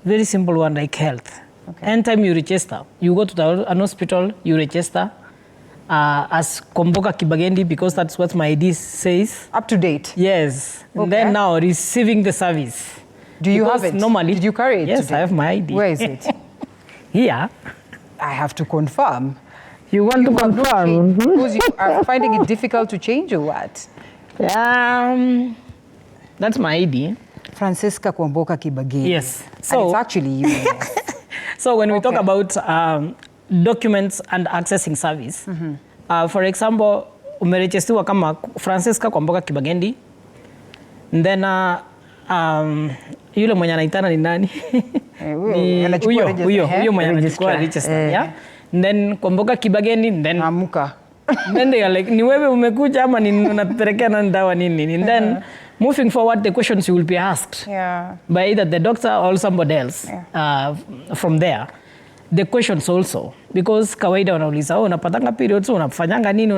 Very simple one, like health. Okay. Anytime you register, you go to an hospital, you register as Komboka Kibagendi, because that's what my ID says. Up to date? Yes. Okay. And then now receiving the service. Do you have it? Normally. Did you carry it Yes, today? I have my ID. Where is it? Here. I have to confirm. You want to confirm? Because you are finding it difficult to change or what? That's my ID. Francisca Kwamboka Kibagendi. Yes. So and it's actually you. So when we talk about documents and accessing service, for example, umeregistriwa kama Francisca Kwamboka Kibagendi, then yule mwenye anaitana ni nani? Huyo mwenye anachukua register, yeah? Then Kwamboka Kibagendi, then amuka. Then they are like, ni wewe umekuja ama ni unapelekea nani dawa nini? And then moving forward, the questions you will be asked by either the doctor or somebody else from there. The questions also, because kawaida wanauliza, unapatanga periods, unafanyanga nini,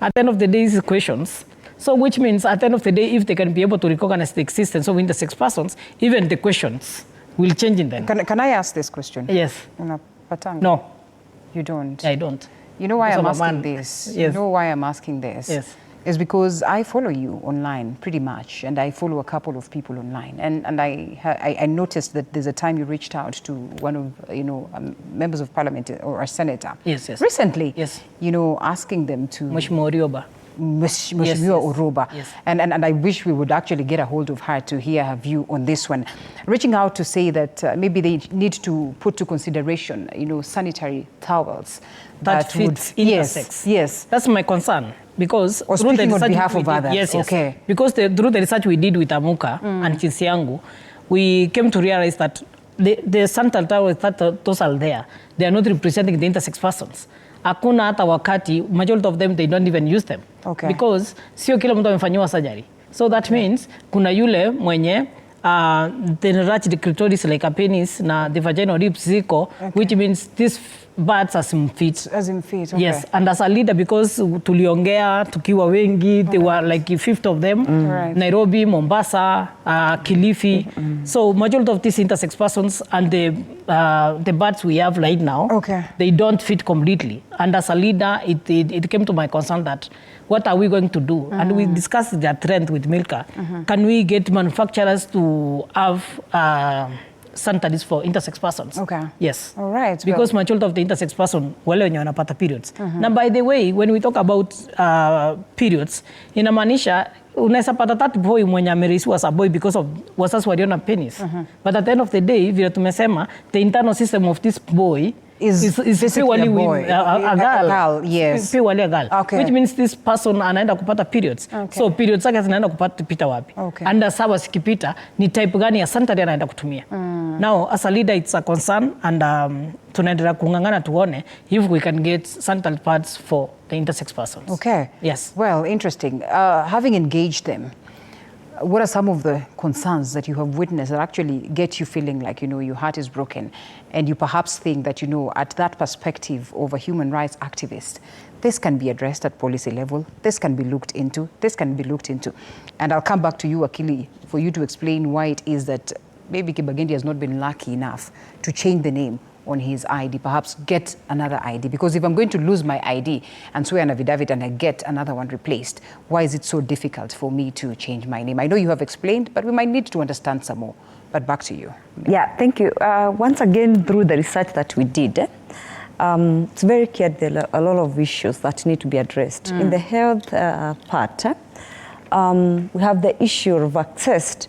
at the end of the day, these questions. So which means at the end of the day, if they can be able to recognize the existence of intersex persons, even the questions will change in them. Can I ask this question? Yes. Unapatanga? No. You don't? I don't. You know why I'm asking this? Yes. You know why I'm asking this? Yes. Is because I follow you online pretty much, and I follow a couple of people online, and I noticed that there's a time you reached out to one of members of parliament or a senator. Yes, yes. Recently. Yes. Asking them to. Mheshimiwa Orioba. Mheshimiwa Oroba. Yes. And I wish we would actually get a hold of her to hear her view on this one. Reaching out to say that maybe they need to put to consideration, sanitary towels. That fits intersex. Yes. That's my concern. Because or speaking on behalf of others. Yes. Okay. Because through the research we did with Amuka and Chinsiangu, we came to realize that the sanitary towels that those are there, they are not representing the intersex persons. Hakuna hata wakati, majority of them, they don't even use them. Okay. Because sio kila mtu amefanyiwa surgery. So that means kuna yule mwenye the enlarged clitoris like a penis na the vaginal ribs ziko, which means these parts as in feet. As in feet, okay. Yes, and as a leader, because tuliongea tukiwa wengi, they were like a fifth of them, Right. Nairobi, Mombasa, Kilifi. So majority of these intersex persons and the birds we have right now, they don't fit completely. And as a leader, it came to my concern that what are we going to do? And we discussed that trend with Milka. Can we get manufacturers to have sanitaries for intersex persons? Okay. Yes. All right. Because majority of the intersex person wale wenye wanapata periods. Now, by the way, when we talk about periods, inamaanisha unaweza pata that boy mwenye amerisiwa as a boy because of wazazi waliona penis. But at the end of the day, vile tumesema, the internal system of this boy is purely a girl. Yes. Purely a girl. Okay. Which means this person anaenda kupata periods. Okay. So periods zake zinaenda kupita wapi? Okay. Anda sawa sikipita ni type gani ya sanitary anaenda kutumia. Now as a leader it's a concern, and tunaendelea kungangana tuone if we can get sanitary pads for the intersex persons. Okay. Yes. Well, interesting. Having engaged them, what are some of the concerns that you have witnessed that actually get you feeling like, your heart is broken, and you perhaps think that, at that perspective of a human rights activist, this can be addressed at policy level, this can be looked into, And I'll come back to you, Akili, for you to explain why it is that maybe Kibagendi has not been lucky enough to change the name on his ID, perhaps get another ID. Because if I'm going to lose my ID and swear an affidavit and I get another one replaced, why is it so difficult for me to change my name? I know you have explained, but we might need to understand some more. But back to you. Yeah, thank you. Once again, through the research that we did, it's very clear there are a lot of issues that need to be addressed. In the health part, we have the issue of access.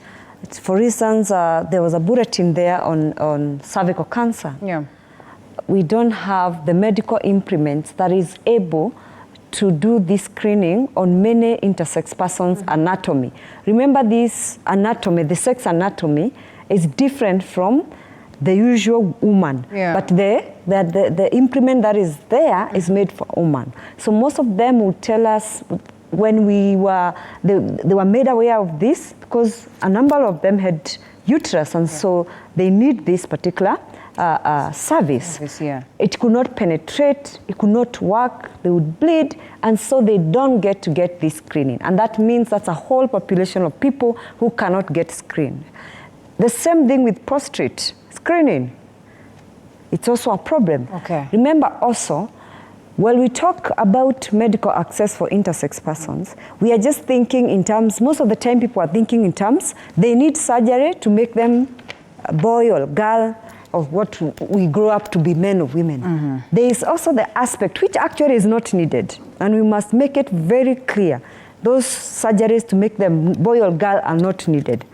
For instance, there was a bulletin there on cervical cancer. Yeah. We don't have the medical implements that is able to do this screening on many intersex persons' anatomy. Remember, this anatomy, the sex anatomy, is different from the usual woman. Yeah. But the implement that is there is made for woman. So most of them will tell us when they were made aware of this, because a number of them had uterus, and so they need this particular service. It could not penetrate, it could not work, they would bleed, and so they don't get this screening. And that means that's a whole population of people who cannot get screened. The same thing with prostate screening. It's also a problem. Okay. Remember also, when we talk about medical access for intersex persons, we are just thinking in terms, most of the time people are thinking in terms, they need surgery to make them a boy or girl, of what we grow up to be, men or women. There is also the aspect which actually is not needed, and we must make it very clear. Those surgeries to make them boy or girl are not needed.